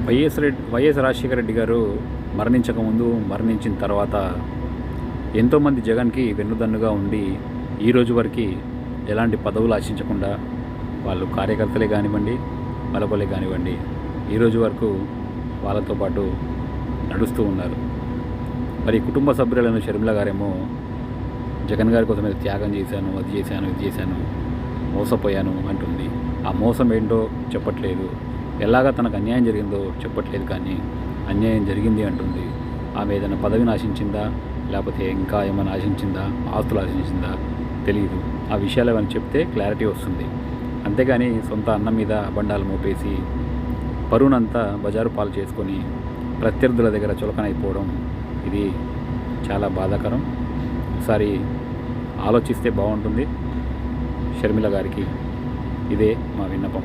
YS Rajasekhara Reddy గారు మరణించకముందు, మరణించిన తర్వాత ఎంతోమంది జగన్కి వెన్నుదన్నుగా ఉండి ఈ రోజు వరకు ఎలాంటి పదవులు ఆశించకుండా వాళ్ళు కార్యకర్తలే కానివ్వండి, మరొకలే కానివ్వండి, ఈరోజు వరకు వాళ్ళతో పాటు నడుస్తూ ఉన్నారు. మరి కుటుంబ సభ్యులను షర్మిల గారేమో జగన్ గారి కోసం ఏదో త్యాగం చేశాను, అది చేశాను, ఇది చేశాను, మోసపోయాను అంటుంది. ఆ మోసం ఏంటో చెప్పట్లేదు, ఎలాగా తనకు అన్యాయం జరిగిందో చెప్పట్లేదు, కానీ అన్యాయం జరిగింది అంటుంది. ఆమె ఏదైనా పదవిని ఆశించిందా, లేకపోతే ఇంకా ఏమైనా ఆశించిందా, ఆస్తులు ఆశించిందా తెలియదు. ఆ విషయాలు ఏమైనా చెప్తే క్లారిటీ వస్తుంది. అంతేగాని సొంత అన్నం మీద అబండాలు మోపేసి పరువునంతా బజారు పాలు చేసుకొని ప్రత్యర్థుల దగ్గర చులకనైపోవడం ఇది చాలా బాధాకరం. ఒకసారి ఆలోచిస్తే బాగుంటుంది షర్మిల గారికి. ఇదే మా విన్నపం.